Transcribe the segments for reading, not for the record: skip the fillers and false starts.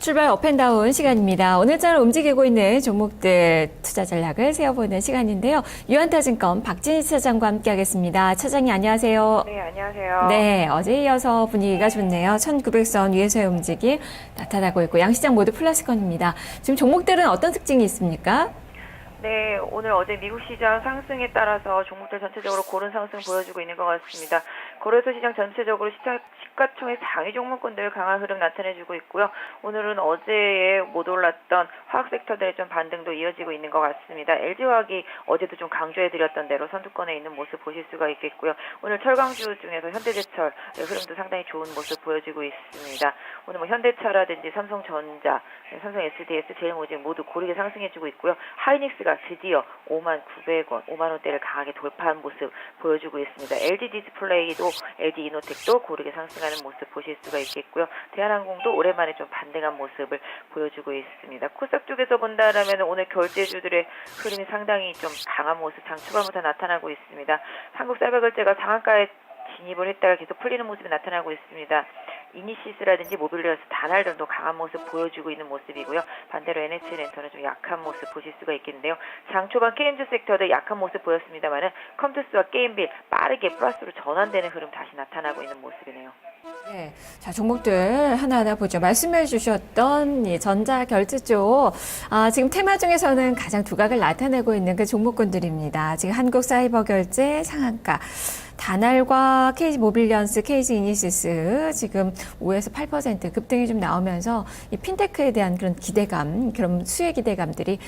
출발 업앤다운 시간입니다. 오늘자로 움직이고 있는 종목들 투자 전략을 세워보는 시간인데요. 유한타증권 박진희 차장과 함께하겠습니다. 차장님 안녕하세요. 네, 안녕하세요. 네, 어제 이어서 분위기가 좋네요. 1900선 위에서의 움직임 나타나고 있고 양시장 모두 플러스권입니다. 지금 종목들은 어떤 특징이 있습니까? 네, 오늘 어제 미국 시장 상승에 따라서 종목들 전체적으로 고른 상승 보여주고 있는 것 같습니다. 거래소 시장 전체적으로 시가총액 상위 종목군들 강한 흐름 나타내주고 있고요. 오늘은 어제에 못 올랐던 화학 섹터들의 좀 반등도 이어지고 있는 것 같습니다. LG화학이 어제도 좀 강조해드렸던 대로 선두권에 있는 모습 보실 수가 있겠고요. 오늘 철강주 중에서 현대제철 흐름도 상당히 좋은 모습 보여주고 있습니다. 오늘 뭐 현대차라든지 삼성전자, 삼성 SDS, 제일모직 모두 고르게 상승해주고 있고요. 하이닉스가 드디어 59,900원, 5만원대를 강하게 돌파한 모습 보여주고 있습니다. LG 디스플레이도 LG 이노텍도 고르게 상승하는 모습 보실 수가 있겠고요. 대한항공도 오랜만에 좀 반등한 모습을 보여주고 있습니다. 코스닥 쪽에서 본다라면 오늘 결제주들의 흐름이 상당히 좀 강한 모습 장 초반부터 나타나고 있습니다. 한국사이버결제가 상한가에 진입을 했다가 계속 풀리는 모습이 나타나고 있습니다. 이니시스라든지 모빌리어스, 다날들도 강한 모습 보여주고 있는 모습이고요. 반대로 NH렌터는 좀 약한 모습 보실 수가 있겠는데요. 장 초반 게임즈 섹터도 약한 모습 보였습니다만은 컴투스와 게임빌 빠르게 플러스로 전환되는 흐름 다시 나타나고 있는 모습이네요. 네, 자 종목들 하나하나 보죠. 말씀해 주셨던 이 전자결제 쪽, 지금 테마 중에서는 가장 두각을 나타내고 있는 그 종목군들입니다. 지금 한국사이버결제 상한가, 다날과 KG모빌리언스, KG이니시스 지금 5에서 8% 급등이 좀 나오면서 이 핀테크에 대한 그런 기대감, 그런 수혜 기대감들이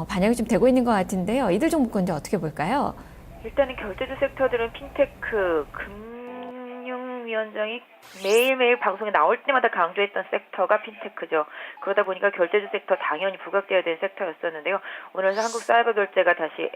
반영이 좀 되고 있는 것 같은데요. 이들 종목군들 어떻게 볼까요? 일단은 결제주 섹터들은 핀테크, 금융위원장이 매일매일 방송에 나올 때마다 강조했던 섹터가 핀테크죠. 그러다 보니까 결제주 섹터 당연히 부각되어야 될 섹터였었는데요. 오늘 한국사이버결제가 다시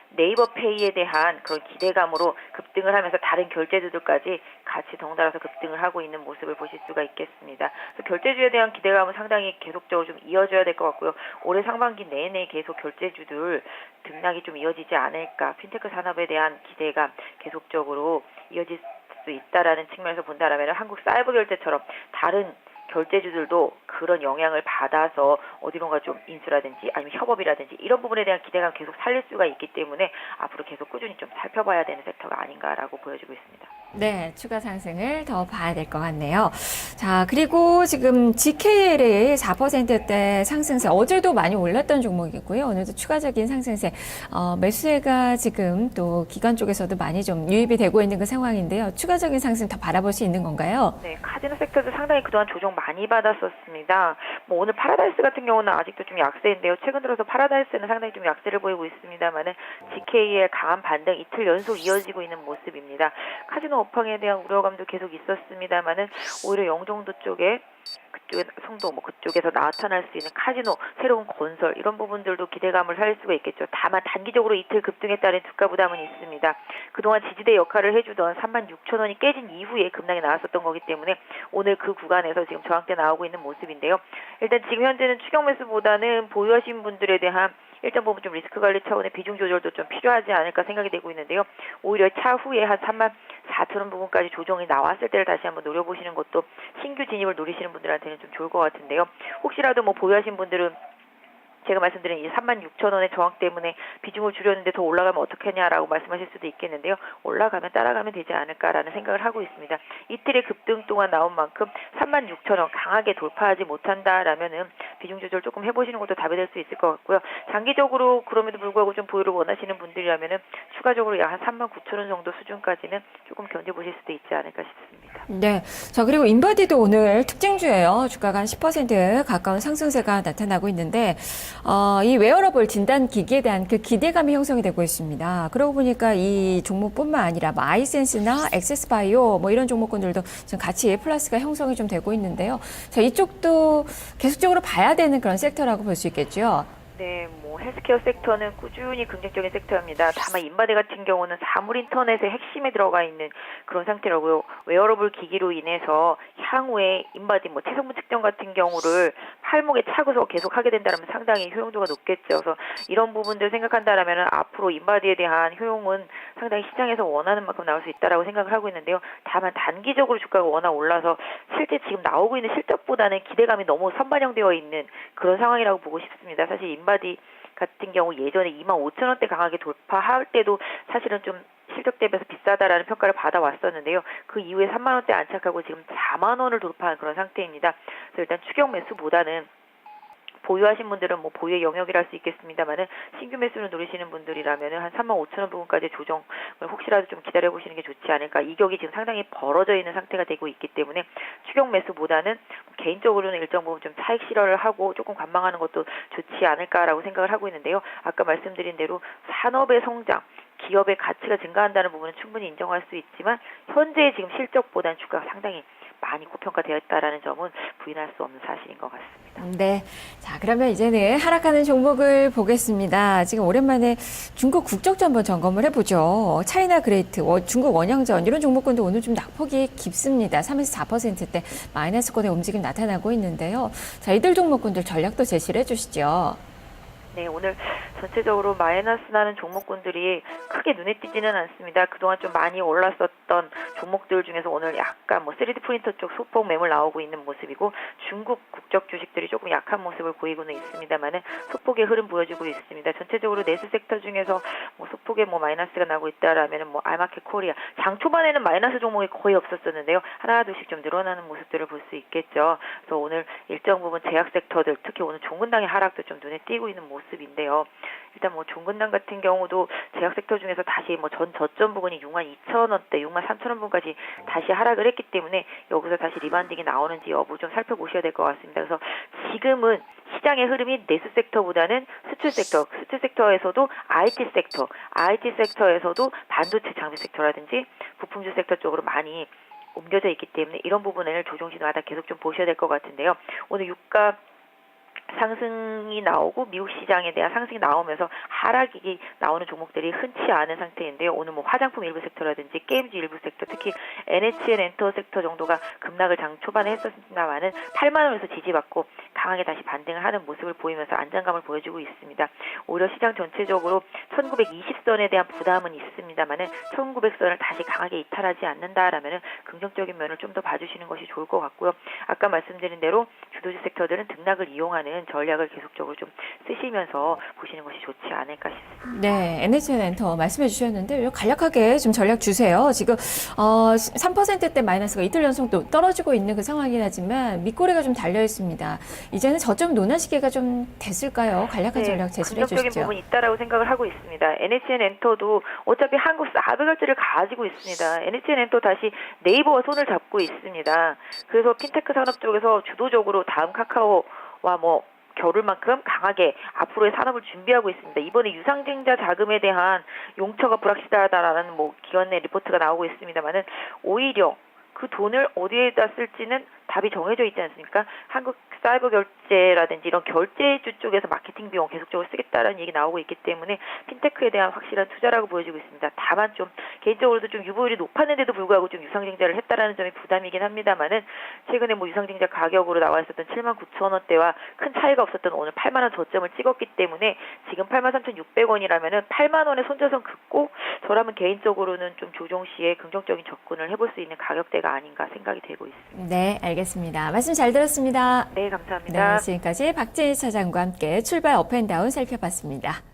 네이버페이에 대한 그런 기대감으로 급등을 하면서 다른 결제주들까지 같이 덩달아서 급등을 하고 있는 모습을 보실 수가 있겠습니다. 그래서 결제주에 대한 기대감은 상당히 계속적으로 좀 이어져야 될 것 같고요. 올해 상반기 내내 계속 결제주들 등락이 좀 이어지지 않을까. 핀테크 산업에 대한 기대감 계속적으로 이어질 수 있다라는 측면에서 본다라면 한국 사이버 결제처럼 다른 결제주들도 그런 영향을 받아서 어디론가 좀 인수라든지 아니면 협업이라든지 이런 부분에 대한 기대감 계속 살릴 수가 있기 때문에 앞으로 계속 꾸준히 좀 살펴봐야 되는 섹터가 아닌가라고 보여지고 있습니다. 네, 추가 상승을 더 봐야 될 것 같네요. 자, 그리고 지금 GKL의 4%대 상승세, 어제도 많이 올랐던 종목이고요. 오늘도 추가적인 상승세, 매수세가 지금 또 기관 쪽에서도 많이 좀 유입이 되고 있는 그 상황인데요. 추가적인 상승 더 바라볼 수 있는 건가요? 네, 카지노 섹터도 상당히 그동안 조정 많이 받았었습니다. 뭐 오늘 파라다이스 같은 경우는 아직도 좀 약세인데요. 최근 들어서 파라다이스는 상당히 좀 약세를 보이고 있습니다만은 GK의 강한 반등 이틀 연속 이어지고 있는 모습입니다. 카지노 업황에 대한 우려감도 계속 있었습니다만은 오히려 영종도 쪽에 그쪽에 성도 그쪽에서 나타날 수 있는 카지노 새로운 건설 이런 부분들도 기대감을 살릴 수가 있겠죠. 다만 단기적으로 이틀 급등에 따른 주가 부담은 있습니다. 그동안 지지대 역할을 해주던 36,000원이 깨진 이후에 급락이 나왔었던 거기 때문에 오늘 그 구간에서 지금 저항대 나오고 있는 모습인데요. 일단 지금 현재는 추격 매수보다는 보유하신 분들에 대한 일단 보면 좀 리스크 관리 차원의 비중 조절도 좀 필요하지 않을까 생각이 되고 있는데요. 오히려 차후에 한 34,000원 부분까지 조정이 나왔을 때를 다시 한번 노려보시는 것도 신규 진입을 노리시는 분들한테는 좀 좋을 것 같은데요. 혹시라도 뭐 보유하신 분들은 제가 말씀드린 이 36,000원의 저항 때문에 비중을 줄였는데 더 올라가면 어떻겠냐라고 말씀하실 수도 있겠는데요. 올라가면 따라가면 되지 않을까라는 생각을 하고 있습니다. 이틀의 급등 동안 나온 만큼 36,000원 강하게 돌파하지 못한다라면은 비중 조절 조금 해보시는 것도 답이 될 수 있을 것 같고요. 장기적으로 그럼에도 불구하고 좀 보유를 원하시는 분들이라면은 추가적으로 약 한 39,000원 정도 수준까지는 조금 견뎌보실 수도 있지 않을까 싶습니다. 네. 자, 그리고 인바디도 오늘 특징주예요. 주가가 한 10% 가까운 상승세가 나타나고 있는데, 이 웨어러블 진단 기기에 대한 그 기대감이 형성이 되고 있습니다. 그러고 보니까 이 종목뿐만 아니라 뭐 아이센스나 액세스바이오 뭐 이런 종목군들도 지금 같이 플러스가 형성이 좀 되고 있는데요. 자, 이쪽도 계속적으로 봐야 되는 그런 섹터라고 볼 수 있겠죠. 네, 뭐 헬스케어 섹터는 꾸준히 긍정적인 섹터입니다. 다만 인바디 같은 경우는 사물 인터넷의 핵심에 들어가 있는 그런 상태라고요. 웨어러블 기기로 인해서 향후에 인바디 뭐 체성분 측정 같은 경우를 팔목에 차고서 계속 하게 된다면 상당히 효용도가 높겠죠. 그래서 이런 부분들 생각한다라면 앞으로 인바디에 대한 효용은 상당히 시장에서 원하는 만큼 나올 수 있다라고 생각을 하고 있는데요. 다만 단기적으로 주가가 워낙 올라서 실제 지금 나오고 있는 실적보다는 기대감이 너무 선반영되어 있는 그런 상황이라고 보고 싶습니다. 사실 인바디 같은 경우 예전에 25,000원대 강하게 돌파할 때도 사실은 좀 실적 대비해서 비싸다라는 평가를 받아왔었는데요. 그 이후에 3만 원대 안착하고 지금 4만 원을 돌파한 그런 상태입니다. 그래서 일단 추격 매수보다는 보유하신 분들은 뭐 보유의 영역이라 할 수 있겠습니다만은 신규 매수를 노리시는 분들이라면은 한 35,000원 부분까지 조정을 혹시라도 좀 기다려 보시는 게 좋지 않을까. 이격이 지금 상당히 벌어져 있는 상태가 되고 있기 때문에 추격 매수보다는 개인적으로는 일정 부분 좀 차익 실현을 하고 조금 관망하는 것도 좋지 않을까라고 생각을 하고 있는데요. 아까 말씀드린 대로 산업의 성장, 기업의 가치가 증가한다는 부분은 충분히 인정할 수 있지만 현재 지금 실적보다는 주가가 상당히 많이 고평가되어 있다는 점은 부인할 수 없는 사실인 것 같습니다. 네. 자, 그러면 이제는 하락하는 종목을 보겠습니다. 지금 오랜만에 중국 국적주 한번 점검을 해보죠. 차이나 그레이트, 중국 원양전 이런 종목군도 오늘 좀 낙폭이 깊습니다. 3에서 4%대 마이너스권의 움직임 나타나고 있는데요. 자, 이들 종목군들 전략도 제시를 해주시죠. 네, 오늘 전체적으로 마이너스 나는 종목군들이 크게 눈에 띄지는 않습니다. 그동안 좀 많이 올랐었던 종목들 중에서 오늘 약간 뭐 3D 프린터 쪽 소폭 매물 나오고 있는 모습이고 중국 국적 주식들이 조금 약한 모습을 보이고는 있습니다만은 소폭의 흐름 보여주고 있습니다. 전체적으로 내수 섹터 중에서 뭐 소폭의 뭐 마이너스가 나고 있다라면은 뭐 알마켓 코리아 장 초반에는 마이너스 종목이 거의 없었었는데요. 하나 둘씩 좀 늘어나는 모습들을 볼 수 있겠죠. 그래서 오늘 일정 부분 제약 섹터들 특히 오늘 종근당의 하락도 좀 눈에 띄고 있는 모습인데요. 일단 뭐 종근당 같은 경우도 제약 섹터 중에서 다시 뭐 전 저점 부분이 62,000원대, 63,000원 부분까지 다시 하락을 했기 때문에 여기서 다시 리반딩이 나오는지 여부 좀 살펴보셔야 될 것 같습니다. 그래서 지금은 시장의 흐름이 내수 섹터보다는 수출 섹터에서도 IT 섹터에서도 반도체 장비 섹터라든지 부품주 섹터 쪽으로 많이 옮겨져 있기 때문에 이런 부분을 조정 신호마다 계속 좀 보셔야 될 것 같은데요. 오늘 유가 상승이 나오고 미국 시장에 대한 상승이 나오면서 하락이 나오는 종목들이 흔치 않은 상태인데요. 오늘 뭐 화장품 일부 섹터라든지 게임즈 일부 섹터, 특히 NHN 엔터 섹터 정도가 급락을 장 초반에 했었습니다만은 8만 원에서 지지받고 강하게 다시 반등을 하는 모습을 보이면서 안정감을 보여주고 있습니다. 오히려 시장 전체적으로 1920선에 대한 부담은 있습니다만은 1900선을 다시 강하게 이탈하지 않는다라면은 긍정적인 면을 좀 더 봐주시는 것이 좋을 것 같고요. 아까 말씀드린 대로 주도주 섹터들은 등락을 이용하는 전략을 계속적으로 좀 쓰시면서 보시는 것이 좋지 않을까 싶습니다. 네, NHN 엔터 말씀해 주셨는데 간략하게 좀 전략 주세요. 지금 3%대 마이너스가 이틀 연속 떨어지고 있는 그 상황이긴 하지만 밑꼬리가 좀 달려 있습니다. 이제는 저점 논화 시기가 좀 됐을까요? 간략한 전략 제시를 해주시죠. 긍정적인 부분이 있다라고 생각을 하고 있습니다. NHN 엔터도 어차피 한국 400알짜리를 가지고 있습니다. NHN 엔터 다시 네이버와 손을 잡고 있습니다. 그래서 핀테크 산업 쪽에서 주도적으로 다음 카카오와 뭐 겨울만큼 강하게 앞으로의 산업을 준비하고 있습니다. 이번에 유상증자 자금에 대한 용처가 불확실하다라는 뭐 기관의 리포트가 나오고 있습니다만은 오히려 그 돈을 어디에다 쓸지는 답이 정해져 있지 않습니까? 한국 사이버 결제라든지 이런 결제주 쪽에서 마케팅 비용 계속적으로 쓰겠다라는 얘기 나오고 있기 때문에 핀테크에 대한 확실한 투자라고 보여지고 있습니다. 다만 좀 개인적으로도 좀 유보율이 높았는데도 불구하고 좀 유상증자를 했다라는 점이 부담이긴 합니다만은 최근에 뭐 유상증자 가격으로 나와 있었던 79,000원대와 큰 차이가 없었던 오늘 8만 원 저점을 찍었기 때문에 지금 83,600원이라면은 8만 원의 손절선 긋고 저라면 개인적으로는 좀 조정 시에 긍정적인 접근을 해볼 수 있는 가격대가 아닌가 생각이 되고 있습니다. 네, 알겠습니다. 말씀 잘 들었습니다. 네, 감사합니다. 네, 지금까지 박진희 차장과 함께 출발 업앤다운 살펴봤습니다.